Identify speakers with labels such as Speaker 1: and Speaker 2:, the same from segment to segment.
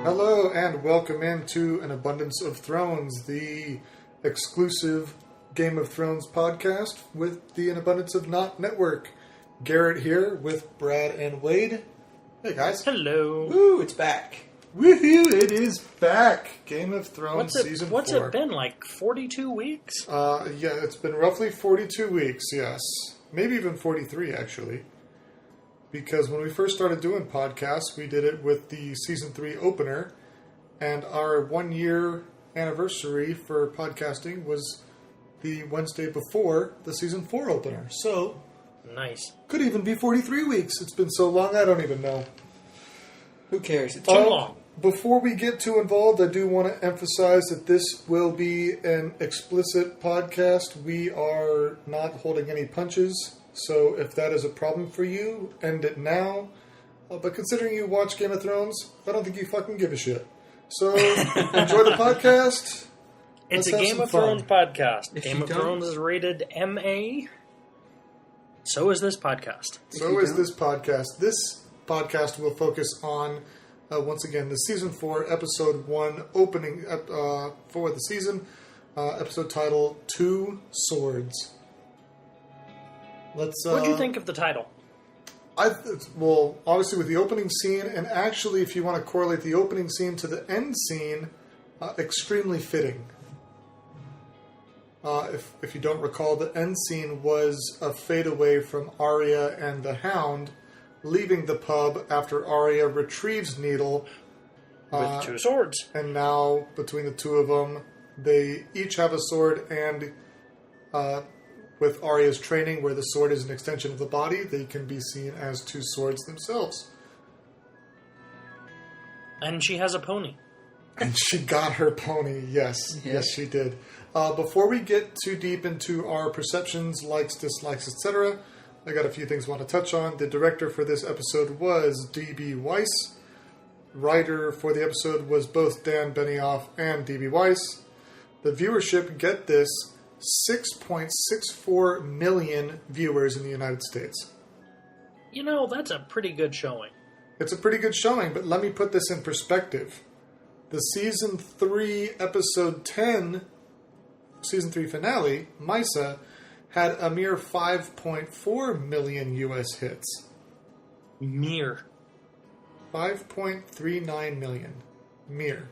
Speaker 1: Hello and welcome into An Abundance of Thrones, the exclusive Game of Thrones podcast with the An Abundance of Naught network. Garrett here with Brad and Wade. Hey guys.
Speaker 2: Hello.
Speaker 3: Woo, it's back.
Speaker 1: Woohoo, it is back. Game of Thrones Season 4.
Speaker 2: What's it been, like 42 weeks?
Speaker 1: Yeah, it's been roughly 42 weeks, yes. Maybe even 43, actually. Because when we first started doing podcasts, we did it with the Season 3 opener, and our 1-year anniversary for podcasting was the Wednesday before the Season 4 opener. So,
Speaker 2: nice.
Speaker 1: Could even be 43 weeks. It's been so long, I don't even know.
Speaker 3: Who cares? It's
Speaker 2: Too long.
Speaker 1: Before we get too involved, I do want to emphasize that this will be an explicit podcast. We are not holding any punches. So if that is a problem for you, end it now. But considering you watch Game of Thrones, I don't think you fucking give a shit. So enjoy the podcast.
Speaker 2: It's
Speaker 1: Let's
Speaker 2: a Game of Thrones podcast. Game of Thrones is rated MA. So is this podcast.
Speaker 1: So is this podcast. This podcast will focus on, once again, the Season 4, Episode 1 opening for the season. Episode title, Two Swords.
Speaker 2: What do you think of the title?
Speaker 1: Well, obviously with the opening scene, and actually if you want to correlate the opening scene to the end scene, extremely fitting. If you don't recall, the end scene was a fadeaway from Arya and the Hound leaving the pub after Arya retrieves Needle.
Speaker 2: With two swords.
Speaker 1: And now, between the two of them, they each have a sword, and with Arya's training, where the sword is an extension of the body, they can be seen as two swords themselves.
Speaker 2: And she has a pony.
Speaker 1: And she got her pony, yes. Yes, she did. Before we get too deep into our perceptions, likes, dislikes, etc., I got a few things I want to touch on. The director for this episode was D.B. Weiss. Writer for the episode was both Dan Benioff and D.B. Weiss. The viewership, get this, 6.64 million viewers in the United States.
Speaker 2: You know, that's a pretty good showing.
Speaker 1: It's a pretty good showing, but let me put this in perspective. The Season 3, Episode 10, Season 3 finale, Misa, had a mere 5.4 million U.S. hits.
Speaker 2: Mere.
Speaker 1: 5.39 million. Mere.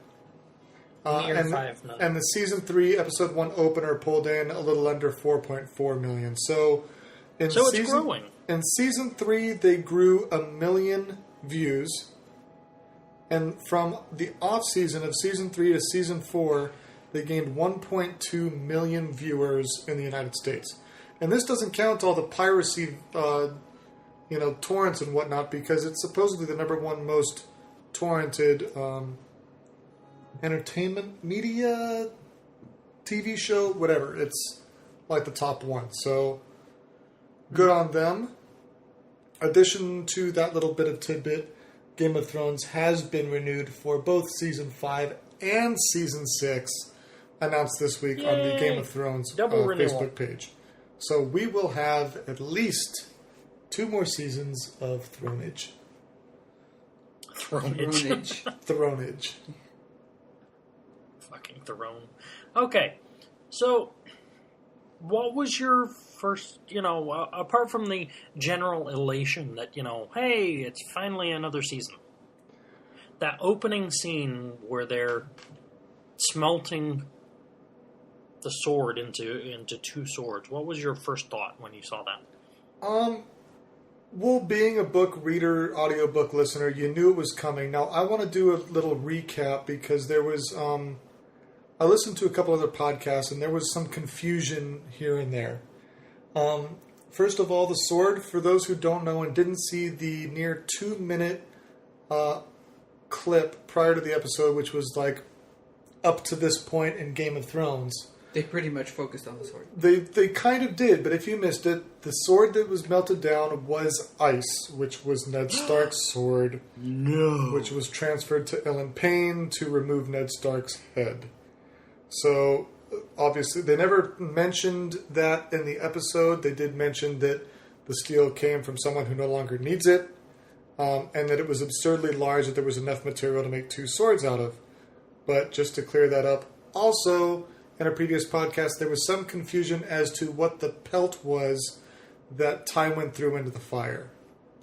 Speaker 2: And 5 million.
Speaker 1: And the Season 3, Episode 1 opener pulled in a little under 4.4 million. So
Speaker 2: it's growing.
Speaker 1: In Season 3, they grew 1 million views. And from the off-season of Season 3 to Season 4, they gained 1.2 million viewers in the United States. And this doesn't count all the piracy, torrents and whatnot, because it's supposedly the number one most torrented entertainment media TV show, whatever. It's like the top one. So good on them. Addition to that little bit of tidbit, Game of Thrones has been renewed for both Season 5 and Season 6, announced this week on the Game of Thrones Facebook page. So we will have at least 2 more seasons of Thronage. Thronage.
Speaker 2: Fucking throne. Okay, so what was your first, apart from the general elation that, hey, it's finally another season. That opening scene where they're smelting the sword into two swords. What was your first thought when you saw that?
Speaker 1: Well, being a book reader, audiobook listener, you knew it was coming. Now, I want to do a little recap because there was, I listened to a couple other podcasts and there was some confusion here and there. First of all, the sword, for those who don't know and didn't see the near 2-minute clip prior to the episode, which was like up to this point in Game of Thrones.
Speaker 3: They pretty much focused on the sword.
Speaker 1: They kind of did, but if you missed it, the sword that was melted down was ice, which was Ned Stark's sword.
Speaker 2: No.
Speaker 1: Which was transferred to Ellen Payne to remove Ned Stark's head. So, obviously, they never mentioned that in the episode. They did mention that the steel came from someone who no longer needs it. and that it was absurdly large that there was enough material to make 2 swords out of. But just to clear that up, also in a previous podcast, there was some confusion as to what the pelt was that Ty went through into the fire.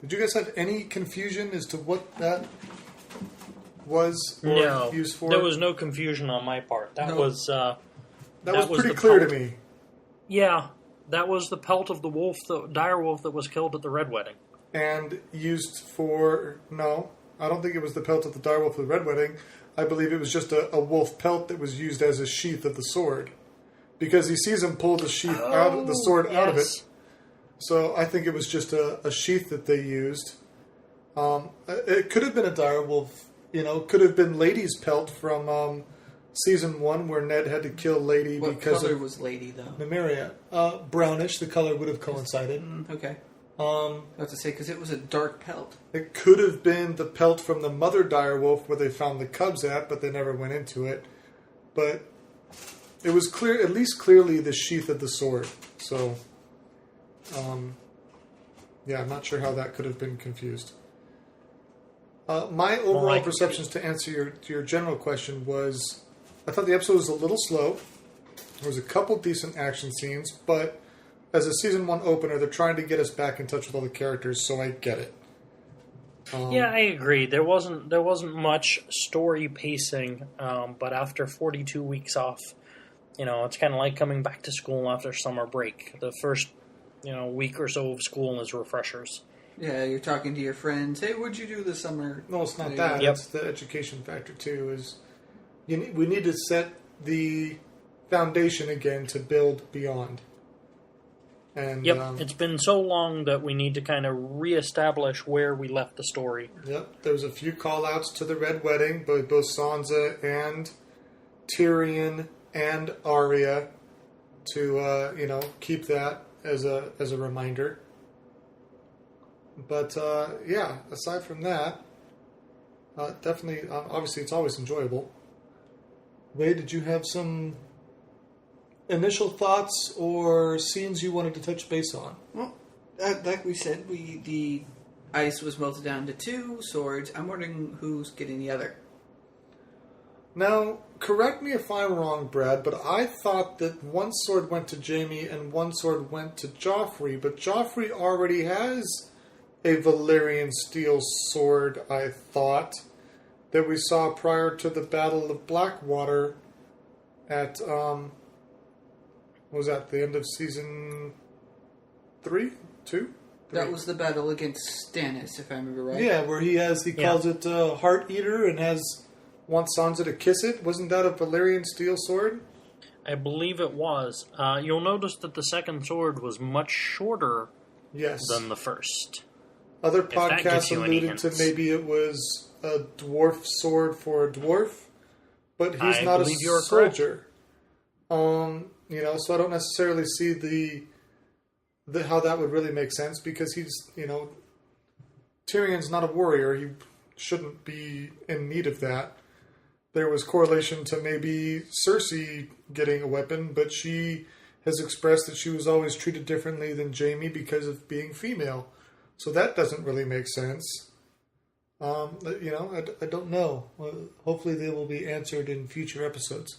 Speaker 1: Did you guys have any confusion as to what that was or used for?
Speaker 2: There was no confusion on my part. That was
Speaker 1: pretty clear to me.
Speaker 2: Yeah, that was the pelt of the wolf, the dire wolf that was killed at the Red Wedding.
Speaker 1: And used for... No, I don't think it was the pelt of the dire wolf of the Red Wedding. I believe it was just a wolf pelt that was used as a sheath of the sword. Because he sees him pull the sheath out of the sword out of it. So I think it was just a sheath that they used. It could have been a dire wolf. Could have been Lady's pelt from season 1 where Ned had to kill Lady because
Speaker 3: What color was Lady, though?
Speaker 1: Nymeria. Brownish. The color would have coincided.
Speaker 3: Okay. I have to say, because it was a dark pelt.
Speaker 1: It could have been the pelt from the mother dire wolf where they found the cubs at, but they never went into it. But it was clear, at least clearly, the sheath of the sword. So, yeah, I'm not sure how that could have been confused. My overall perceptions, to answer your general question, was I thought the episode was a little slow. There was a couple decent action scenes, but as a season 1 opener, they're trying to get us back in touch with all the characters, so I get it.
Speaker 2: Yeah, I agree. There wasn't much story pacing, but after 42 weeks off, it's kind of like coming back to school after summer break. The first, week or so of school is refreshers.
Speaker 3: Yeah, you're talking to your friends. Hey, what'd you do this summer?
Speaker 1: No, it's not that.
Speaker 2: Yep.
Speaker 1: It's the education factor too. We need to set the foundation again to build beyond. And,
Speaker 2: yep, it's been so long that we need to kind of reestablish where we left the story.
Speaker 1: Yep, there was a few call-outs to the Red Wedding, both Sansa and Tyrion and Arya, to keep that as a reminder. But yeah, aside from that, definitely, obviously, it's always enjoyable. Wade, did you have some initial thoughts or scenes you wanted to touch base on?
Speaker 3: Well, like we said, the ice was melted down to 2 swords. I'm wondering who's getting the other.
Speaker 1: Now, correct me if I'm wrong, Brad, but I thought that one sword went to Jaime and one sword went to Joffrey, but Joffrey already has a Valyrian steel sword, I thought, that we saw prior to the Battle of Blackwater at, what was that, the end of season 3? 2?
Speaker 3: That was the battle against Stannis, if I remember right.
Speaker 1: Yeah, where he calls it Heart Eater and wants Sansa to kiss it. Wasn't that a Valyrian steel sword?
Speaker 2: I believe it was. You'll notice that the second sword was much shorter than the first.
Speaker 1: Other podcasts alluded to maybe it was a dwarf sword for a dwarf, but he's not a soldier. So I don't necessarily see the how that would really make sense, because he's, Tyrion's not a warrior. He shouldn't be in need of that. There was correlation to maybe Cersei getting a weapon, but she has expressed that she was always treated differently than Jaime because of being female. So that doesn't really make sense. I don't know. Hopefully they will be answered in future episodes.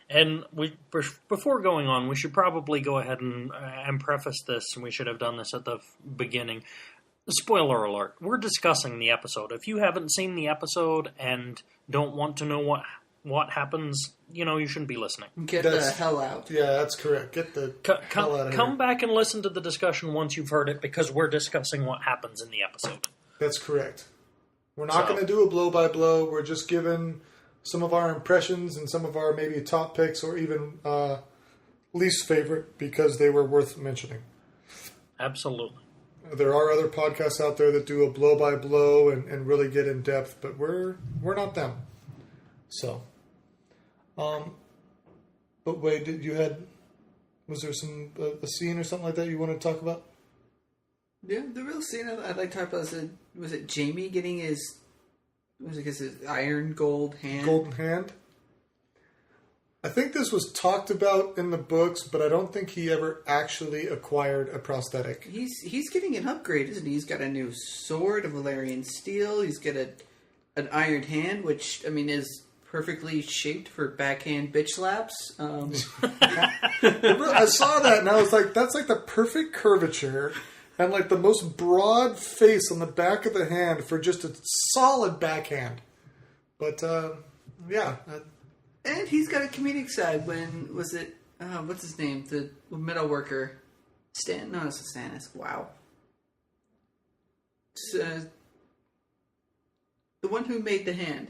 Speaker 2: And before going on, we should probably go ahead and preface this, and we should have done this at the beginning. Spoiler alert, we're discussing the episode. If you haven't seen the episode and don't want to know what happens, you shouldn't be listening.
Speaker 3: Get the hell out.
Speaker 1: Yeah, that's correct. Get the hell out of here.
Speaker 2: Come back and listen to the discussion once you've heard it, because we're discussing what happens in the episode.
Speaker 1: That's correct. We're not going to do a blow-by-blow. We're just giving some of our impressions and some of our maybe top picks or even least favorite because they were worth mentioning.
Speaker 2: Absolutely.
Speaker 1: There are other podcasts out there that do a blow-by-blow and really get in depth, but we're not them. So, but Wade, was there a scene or something like that you want to talk about?
Speaker 3: Yeah, the real scene I'd like to talk about was it Jaime getting his iron gold hand?
Speaker 1: Golden hand? I think this was talked about in the books, but I don't think he ever actually acquired a prosthetic.
Speaker 3: He's getting an upgrade, isn't he? He's got a new sword, a Valerian steel. He's got an iron hand, which, I mean, is perfectly shaped for backhand bitch slaps.
Speaker 1: I saw that and I was like, that's like the perfect curvature and like the most broad face on the back of the hand for just a solid backhand. But, yeah.
Speaker 3: And he's got a comedic side. When was it? What's his name? The metal worker, Stan? No, it's Stannis. Wow. It's, the one who made the hand.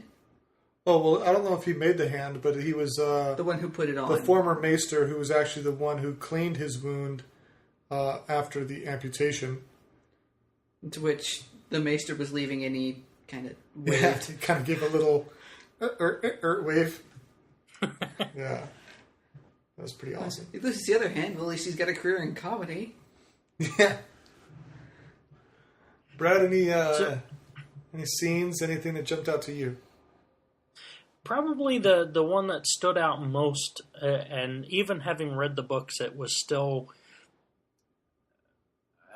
Speaker 1: Oh, well, I don't know if he made the hand, but he was...
Speaker 3: the one who put it on.
Speaker 1: The former maester who was actually the one who cleaned his wound after the amputation.
Speaker 3: To which the maester was leaving and he kind of waved.
Speaker 1: Yeah, he kind of gave a little wave. Yeah. That was pretty awesome.
Speaker 3: At least the other hand, well, at least he's got a career in comedy.
Speaker 1: Yeah. Brad, any scenes, anything that jumped out to you?
Speaker 2: Probably the one that stood out most, and even having read the books, it was still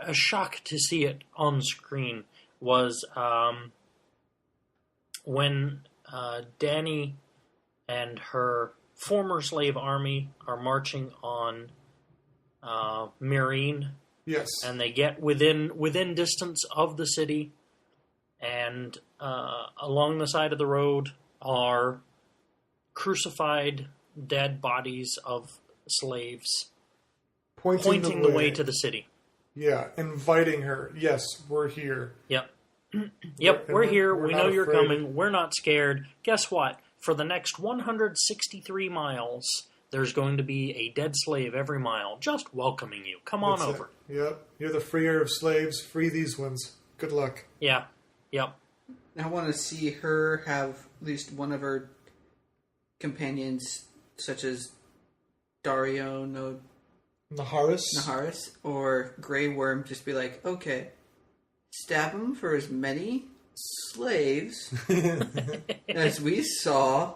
Speaker 2: a shock to see it on screen, was when Dany and her former slave army are marching on Meereen.
Speaker 1: Yes.
Speaker 2: And they get within distance of the city, and along the side of the road are crucified dead bodies of slaves pointing the way to the city.
Speaker 1: Yeah, inviting her. Yes, we're here.
Speaker 2: Yep. Yep, we're here. We know you're
Speaker 1: afraid.
Speaker 2: coming. We're not scared. Guess what? For the next 163 miles, there's going to be a dead slave every mile just welcoming you. Come on
Speaker 1: That's
Speaker 2: over.
Speaker 1: it. Yep. You're the freer of slaves. Free these ones. Good luck.
Speaker 2: Yeah. Yep.
Speaker 3: I want to see her have at least one of her companions, such as Dario
Speaker 1: Naharis,
Speaker 3: or Grey Worm, just be like, okay, stab him for as many slaves as we saw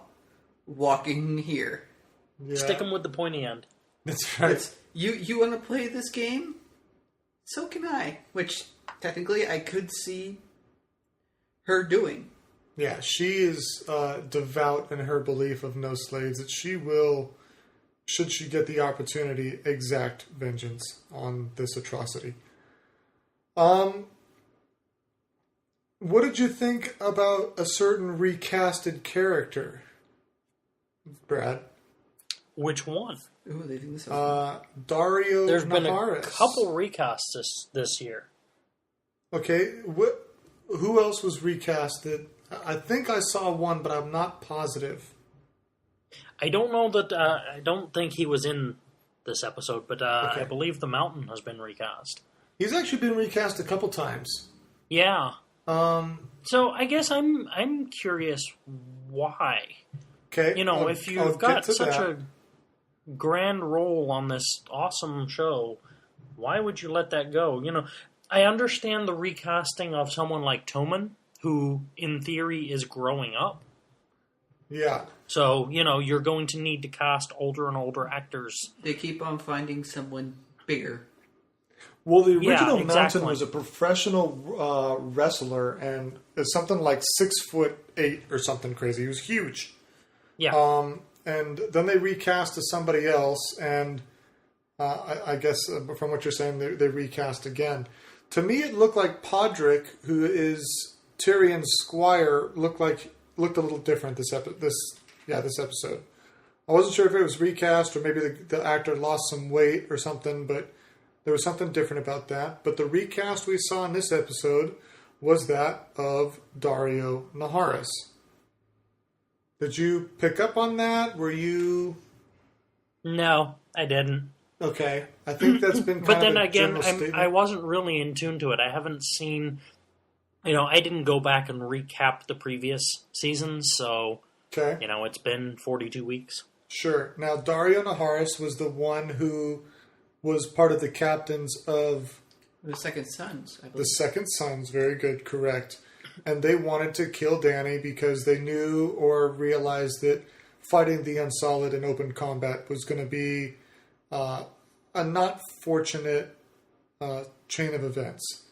Speaker 3: walking here.
Speaker 1: Yeah.
Speaker 2: Stick them with the pointy end.
Speaker 1: That's right.
Speaker 3: You want to play this game? So can I. Which, technically, I could see her doing.
Speaker 1: Yeah, she is devout in her belief of no slaves, that she will, should she get the opportunity, exact vengeance on this atrocity. What did you think about a certain recasted character, Brad?
Speaker 2: Which one?
Speaker 3: Ooh, leaving this open.
Speaker 1: Dario
Speaker 2: There's been a
Speaker 1: Naharis.
Speaker 2: couple recasts this year.
Speaker 1: Okay, who else was recasted? I think I saw one, but I'm not positive.
Speaker 2: I don't know that. I don't think he was in this episode, but
Speaker 1: Okay.
Speaker 2: I believe the Mountain has been recast.
Speaker 1: He's actually been recast a couple times.
Speaker 2: Yeah. So I guess I'm curious why.
Speaker 1: Okay,
Speaker 2: You know, if you've got such
Speaker 1: that.
Speaker 2: a grand role on this awesome show, why would you let that go? You know, I understand the recasting of someone like Tommen, who in theory is growing up.
Speaker 1: Yeah.
Speaker 2: So, you know, you're going to need to cast older and older actors.
Speaker 3: They keep on finding someone bigger.
Speaker 1: Well, the
Speaker 2: Yeah,
Speaker 1: original
Speaker 2: exactly.
Speaker 1: Mountain was a professional wrestler, and it's something like 6'8" or something crazy. He was huge.
Speaker 2: Yeah.
Speaker 1: And then they recast to somebody else, and I guess from what you're saying, they recast again. To me, it looked like Podrick, who is Tyrion's squire, looked a little different this episode. I wasn't sure if it was recast or maybe the actor lost some weight or something, but there was something different about that. But the recast we saw in this episode was that of Dario Naharis. Did you pick up on that? Were you...
Speaker 2: No, I didn't.
Speaker 1: Okay. I think that's been kind
Speaker 2: But then
Speaker 1: of a
Speaker 2: again,
Speaker 1: general statement.
Speaker 2: I wasn't really in tune to it. I haven't seen... You know, I didn't go back and recap the previous seasons, so...
Speaker 1: Okay.
Speaker 2: You know, it's been 42 weeks.
Speaker 1: Sure. Now, Dario Naharis was the one who was part of the captains of
Speaker 3: The Second Sons, I
Speaker 1: the
Speaker 3: believe.
Speaker 1: Second Sons. Very good, correct. And they wanted to kill Dany because they knew or realized that fighting the Unsolid in open combat was going to be a not fortunate chain of events.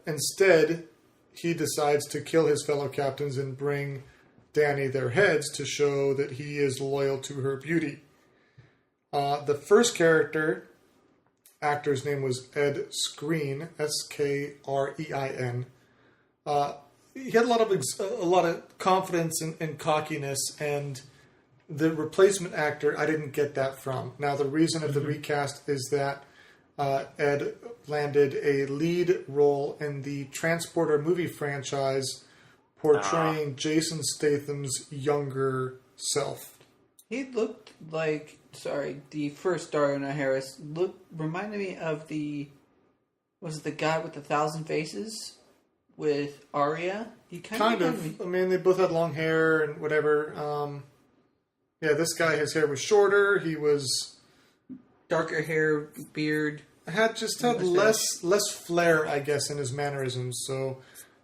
Speaker 1: Instead, he decides to kill his fellow captains and bring Dany their heads to show that he is loyal to her beauty. The first actor's name was Ed Skrein, Skrein. He had a lot of confidence and cockiness, and the replacement actor, I didn't get that from. Now, the reason of the recast is that Ed landed a lead role in the Transporter movie franchise, portraying Jason Statham's younger self.
Speaker 3: He looked like, the first Dario Harris reminded me of was it the guy with 1,000 faces with Arya? He
Speaker 1: kind of. I mean, they both had long hair and whatever. Yeah, this guy, his hair was shorter. He was
Speaker 3: darker hair, beard.
Speaker 1: Had less flair, I guess, in his mannerisms. So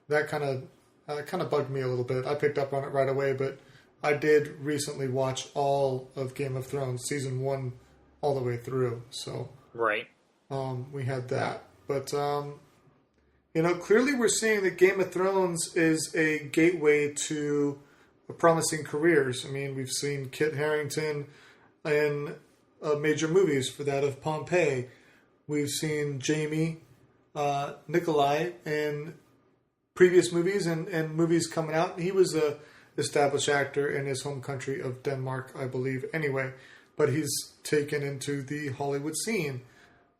Speaker 1: that kind of bugged me a little bit. I picked up on it right away, but I did recently watch all of Game of Thrones, season 1, all the way through. So
Speaker 2: right,
Speaker 1: we had that. But clearly we're seeing that Game of Thrones is a gateway to promising careers. I mean, we've seen Kit Harington in major movies for that of Pompeii. We've seen Jamie Nikolai in previous movies and movies coming out. He was a established actor in his home country of Denmark, I believe, anyway. But he's taken into the Hollywood scene.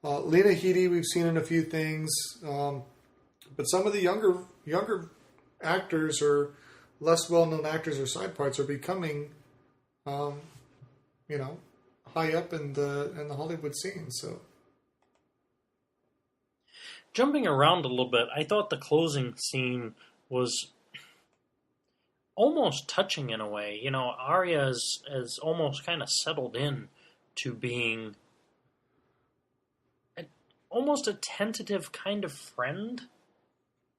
Speaker 1: Lena Headey, we've seen in a few things. But some of the younger actors or less well-known actors or side parts are becoming, high up in the Hollywood scene. So,
Speaker 2: jumping around a little bit, I thought the closing scene was almost touching in a way. Arya is almost kind of settled in to being almost a tentative kind of friend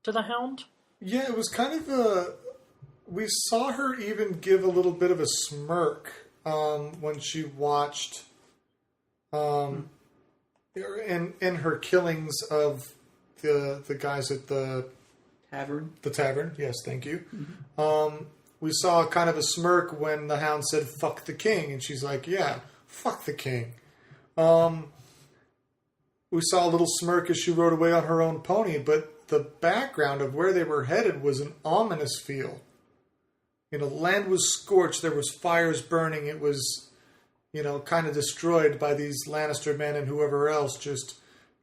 Speaker 2: to the Hound.
Speaker 1: Yeah, it was kind of we saw her even give a little bit of a smirk when she watched in her killings of the guys at the
Speaker 3: tavern.
Speaker 1: The tavern, yes, thank you. Mm-hmm. We saw kind of a smirk when the Hound said, "Fuck the king," and she's like, "Yeah, fuck the king." We saw a little smirk as she rode away on her own pony, but the background of where they were headed was an ominous feel. The land was scorched. There was fires burning. It was, kind of destroyed by these Lannister men and whoever else just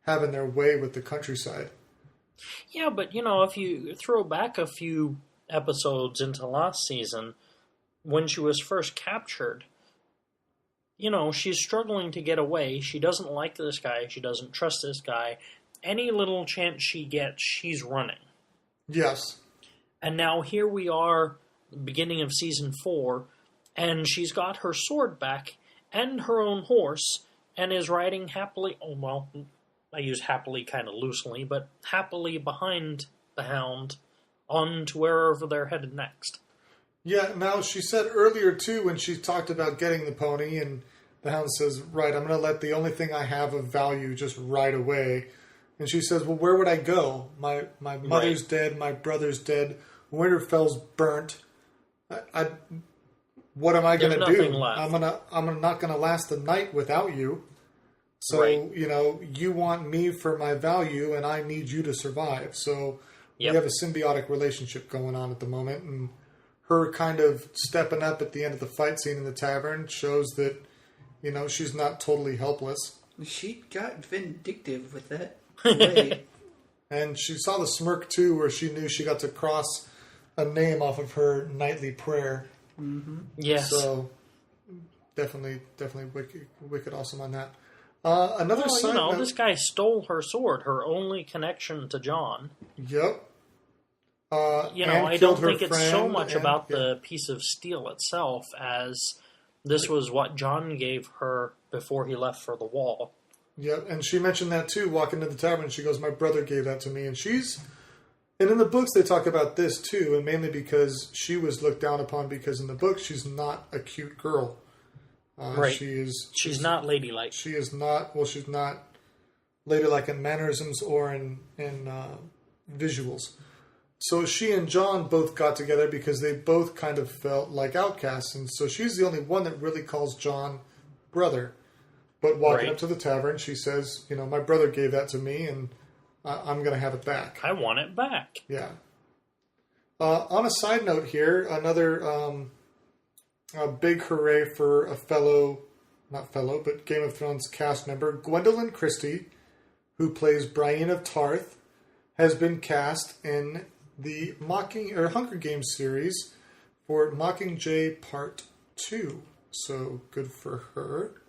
Speaker 1: having their way with the countryside.
Speaker 2: Yeah, but, if you throw back a few episodes into last season, when she was first captured, she's struggling to get away. She doesn't like this guy. She doesn't trust this guy. Any little chance she gets, she's running.
Speaker 1: Yes.
Speaker 2: And now here we are, beginning of season 4, and she's got her sword back and her own horse and is riding happily. Oh, well, I use happily kind of loosely, but happily behind the Hound on to wherever they're headed next.
Speaker 1: Yeah, now she said earlier, too, when she talked about getting the pony, and the Hound says, right, I'm going to let the only thing I have of value just ride away. And she says, well, where would I go? My mother's dead, my brother's dead, Winterfell's burnt. What am I going to do?
Speaker 2: Left.
Speaker 1: I'm not going to last the night without you. So, you want me for my value, and I need you to survive. So we have a symbiotic relationship going on at the moment, and her kind of stepping up at the end of the fight scene in the tavern shows that, she's not totally helpless.
Speaker 3: She got vindictive with that way.
Speaker 1: And she saw the smirk, too, where she knew she got to cross a name off of her nightly prayer.
Speaker 3: Mm-hmm.
Speaker 2: Yes.
Speaker 1: So, definitely wicked awesome on that. Another side note,
Speaker 2: this guy stole her sword, her only connection to Jon.
Speaker 1: Yep.
Speaker 2: I don't think it's so much about the piece of steel itself as this was what Jon gave her before he left for the Wall.
Speaker 1: Yep, and she mentioned that too, walking to the tavern. She goes, my brother gave that to me. And she's And in the books, they talk about this too, and mainly because she was looked down upon because in the book she's not a cute girl.
Speaker 2: Right.
Speaker 1: She's
Speaker 2: not ladylike.
Speaker 1: She is not. Well, she's not ladylike in mannerisms or in visuals. So she and John both got together because they both kind of felt like outcasts, and so she's the only one that really calls John brother. But walking up to the tavern, she says, "You know, my brother gave that to me, and I'm going to have it back.
Speaker 2: I want it back."
Speaker 1: Yeah. On a side note here, another a big hooray for a but Game of Thrones cast member, Gwendolyn Christie, who plays Brienne of Tarth, has been cast in the Hunger Games series for Mockingjay Part 2. So good for her.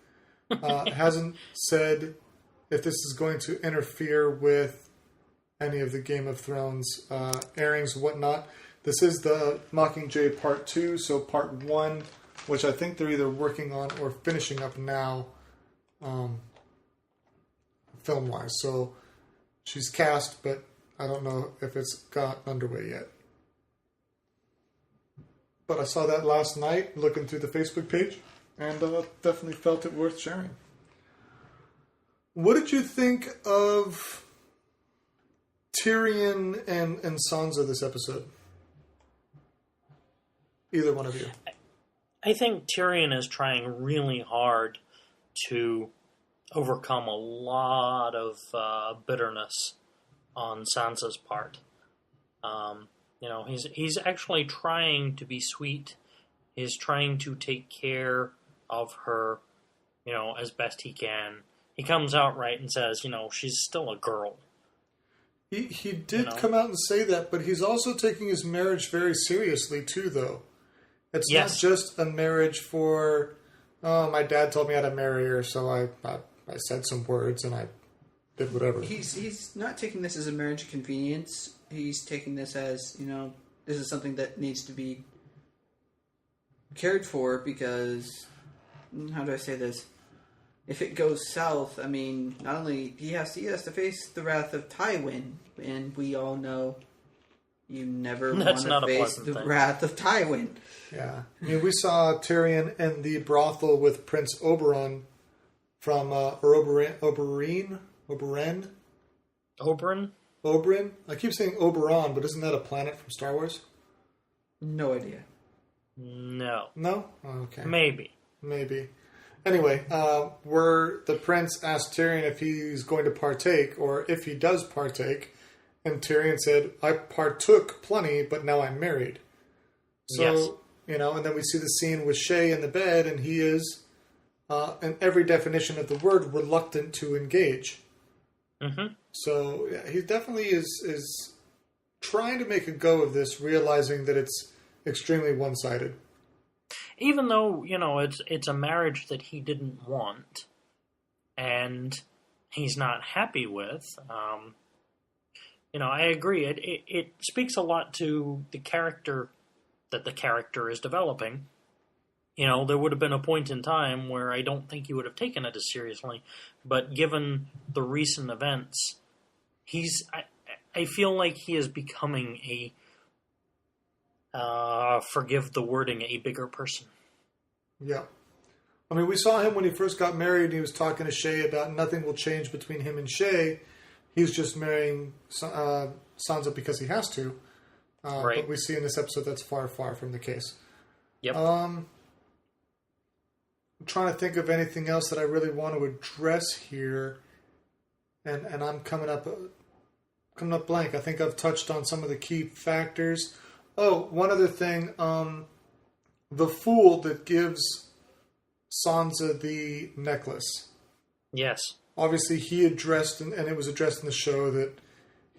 Speaker 1: Hasn't said if this is going to interfere with any of the Game of Thrones airings and whatnot. This is the Mockingjay Part 2, so Part 1, which I think they're either working on or finishing up now, film-wise. So she's cast, but I don't know if it's got underway yet. But I saw that last night, looking through the Facebook page, and definitely felt it worth sharing. What did you think of Tyrion and Sansa this episode? Either one of you.
Speaker 2: I think Tyrion is trying really hard to overcome a lot of bitterness on Sansa's part. He's actually trying to be sweet. He's trying to take care of her, as best he can. He comes out right and says, she's still a girl.
Speaker 1: He did come out and say that, but he's also taking his marriage very seriously too, though. It's not just a marriage for, my dad told me how to marry her, so I said some words and I did whatever.
Speaker 3: He's not taking this as a marriage of convenience. He's taking this as, this is something that needs to be cared for because, how do I say this? If it goes south, I mean, not only he has to face the wrath of Tywin, and we all know you never want to face the wrath of Tywin.
Speaker 1: Yeah, I mean, we saw Tyrion in the brothel with Prince Oberyn from Oberyn. I keep saying Oberon, but isn't that a planet from Star Wars?
Speaker 3: No idea.
Speaker 2: No.
Speaker 1: No? Oh, okay.
Speaker 2: Maybe.
Speaker 1: Anyway, where the prince asked Tyrion if he's going to partake, or if he does partake, and Tyrion said, I partook plenty, but now I'm married. So, and then we see the scene with Shay in the bed, and he is, in every definition of the word, reluctant to engage.
Speaker 2: Mm-hmm. So,
Speaker 1: yeah, he definitely is trying to make a go of this, realizing that it's extremely one-sided.
Speaker 2: Even though, it's a marriage that he didn't want and he's not happy with, I agree. It speaks a lot to the character that the character is developing. There would have been a point in time where I don't think he would have taken it as seriously, but given the recent events, I feel like he is becoming forgive the wording, a bigger person.
Speaker 1: Yeah. I mean, we saw him when he first got married, and he was talking to Shay about nothing will change between him and Shay. He's just marrying Sansa because he has to. Right. But we see in this episode that's far, far from the case.
Speaker 2: Yep.
Speaker 1: I'm trying to think of anything else that I really want to address here, and I'm coming up blank. I think I've touched on some of the key factors. Oh, one other thing. The fool that gives Sansa the necklace.
Speaker 2: Yes.
Speaker 1: Obviously, he addressed, and it was addressed in the show, that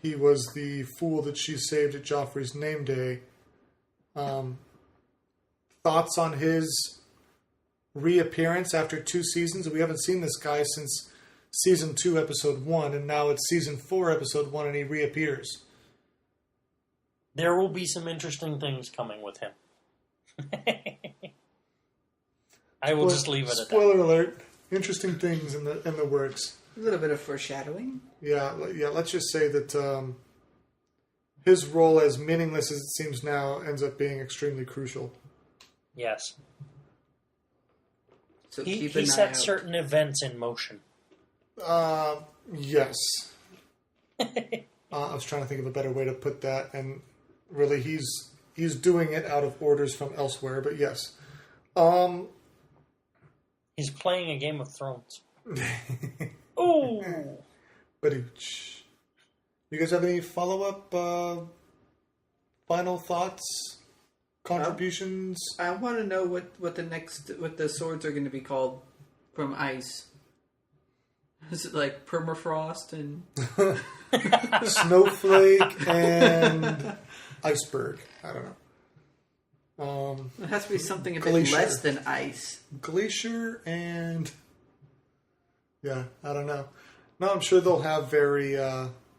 Speaker 1: he was the fool that she saved at Joffrey's name day. Thoughts on his reappearance after 2 seasons? We haven't seen this guy since Season 2, Episode 1, and now it's Season 4, Episode 1, and he reappears.
Speaker 2: There will be some interesting things coming with him. I will just leave it at that.
Speaker 1: Spoiler alert. Interesting things in the works.
Speaker 3: A little bit of foreshadowing.
Speaker 1: Yeah. Let's just say that his role, as meaningless as it seems now, ends up being extremely crucial.
Speaker 2: Yes.
Speaker 3: So
Speaker 2: He
Speaker 3: keep an eye
Speaker 2: set
Speaker 3: out.
Speaker 2: certain events in motion.
Speaker 1: Yes. I was trying to think of a better way to put that, and really he's doing it out of orders from elsewhere, but yes.
Speaker 2: He's playing a Game of Thrones. Ooh!
Speaker 1: But you guys have any follow-up final thoughts, contributions?
Speaker 3: I want to know what the swords are going to be called from ice. Is it like permafrost and
Speaker 1: Snowflake and iceberg? I don't know.
Speaker 3: it has to be something a bit
Speaker 1: Glacier.
Speaker 3: less than ice.
Speaker 1: Glacier and yeah, I don't know. No, I'm sure they'll have very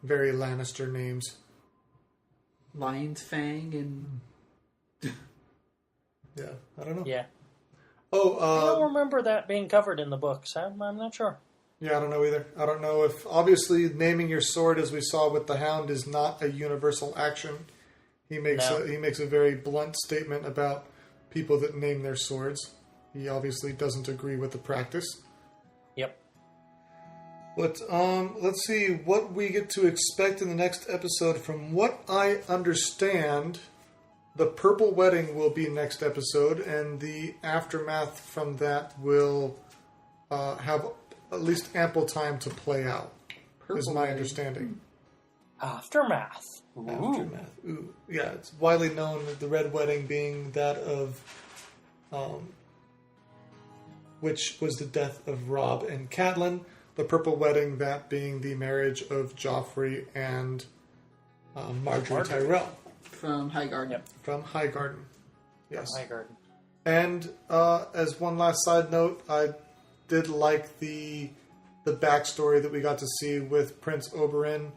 Speaker 1: Lannister names.
Speaker 3: Lion's Fang and
Speaker 1: Yeah, I don't know.
Speaker 2: Yeah.
Speaker 1: Oh,
Speaker 2: I don't remember that being covered in the books. I'm not sure.
Speaker 1: yeah, I don't know either. I don't know if, obviously, naming your sword, as we saw with the Hound, is not a universal action. He makes a very blunt statement about people that name their swords. He obviously doesn't agree with the practice.
Speaker 2: Yep.
Speaker 1: But let's see what we get to expect in the next episode. From what I understand, the Purple Wedding will be next episode, and the aftermath from that will have at least ample time to play out. Is my understanding.
Speaker 2: Aftermath. Ooh.
Speaker 1: Aftermath. Ooh. Yeah, it's widely known that the Red Wedding being that of, which was the death of Robb and Catelyn. The Purple Wedding, that being the marriage of Joffrey and Marjorie Tyrell.
Speaker 3: from Highgarden.
Speaker 2: Yep.
Speaker 1: From Highgarden. Yes.
Speaker 2: Highgarden.
Speaker 1: And as one last side note, I did like the backstory that we got to see with Prince Oberyn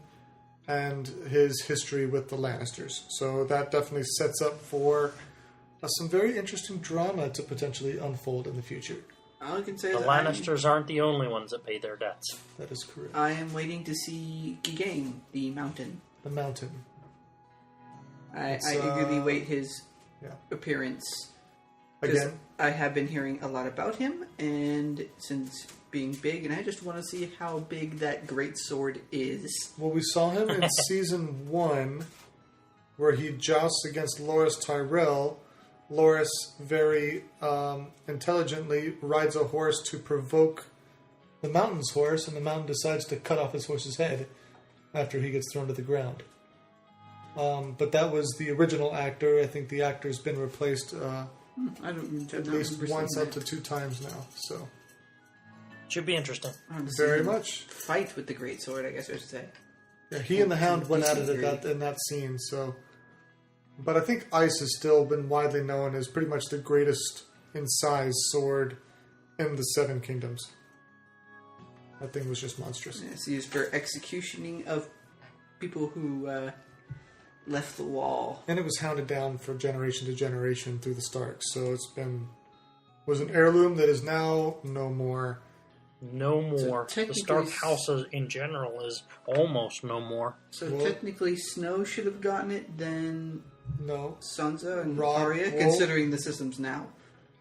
Speaker 1: and his history with the Lannisters. So that definitely sets up for some very interesting drama to potentially unfold in the future.
Speaker 3: I can say
Speaker 2: The
Speaker 3: that
Speaker 2: Lannisters aren't the only ones that pay their debts.
Speaker 1: That is correct.
Speaker 3: I am waiting to see Gigane, the mountain.
Speaker 1: The Mountain.
Speaker 3: I eagerly wait his
Speaker 1: Yeah.
Speaker 3: appearance. 'Cause
Speaker 1: Again,
Speaker 3: I have been hearing a lot about him, and since being big, and I just want to see how big that great sword is.
Speaker 1: well, we saw him in season 1, where he jousts against Loras Tyrell. Loras very intelligently rides a horse to provoke the Mountain's horse, and the Mountain decides to cut off his horse's head after he gets thrown to the ground. But that was the original actor. I think the actor's been replaced
Speaker 3: I don't
Speaker 1: at least once, up to 2 times now. So
Speaker 2: Should be interesting.
Speaker 1: very much.
Speaker 3: Fight with the great sword, I guess I should say.
Speaker 1: Yeah, he and the Hound went at it in that scene. So, but I think Ice has still been widely known as pretty much the greatest in size sword in the 7 Kingdoms. That thing was just monstrous.
Speaker 3: It's used for executioning of people who left the wall.
Speaker 1: And it was hounded down for generation to generation through the Starks. So was an heirloom that is now no more.
Speaker 2: No more. The
Speaker 3: technically
Speaker 2: Stark house in general is almost no more.
Speaker 3: So
Speaker 1: Well-
Speaker 3: technically Snow should have gotten it, then
Speaker 1: No.
Speaker 3: Sansa and
Speaker 1: Rob-
Speaker 3: Arya,
Speaker 1: well-
Speaker 3: considering the systems now.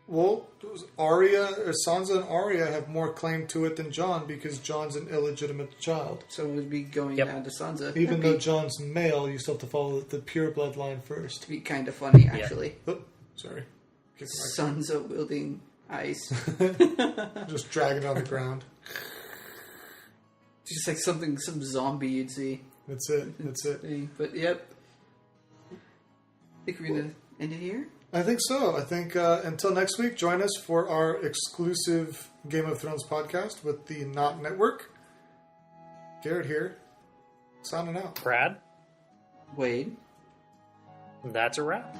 Speaker 1: Well, Sansa and Arya have more claim to it than Jon because Jon's an illegitimate child.
Speaker 3: So it would be going
Speaker 2: Yep.
Speaker 3: down to Sansa.
Speaker 1: Even
Speaker 3: That'd
Speaker 1: though
Speaker 3: be,
Speaker 1: Jon's male, you still have to follow the pure bloodline first.
Speaker 3: to be kind of funny, actually.
Speaker 1: Oh, sorry. Kicked my-
Speaker 3: Sansa wielding ice.
Speaker 1: Just dragging it on the ground.
Speaker 3: Just like some zombie you'd see.
Speaker 1: That's it. That's it.
Speaker 3: But yep. I think we're going to end it here.
Speaker 1: I think so. I think until next week, join us for our exclusive Game of Thrones podcast with the Naught Network. Garrett here, signing out.
Speaker 2: Brad,
Speaker 3: Wade.
Speaker 2: that's a wrap.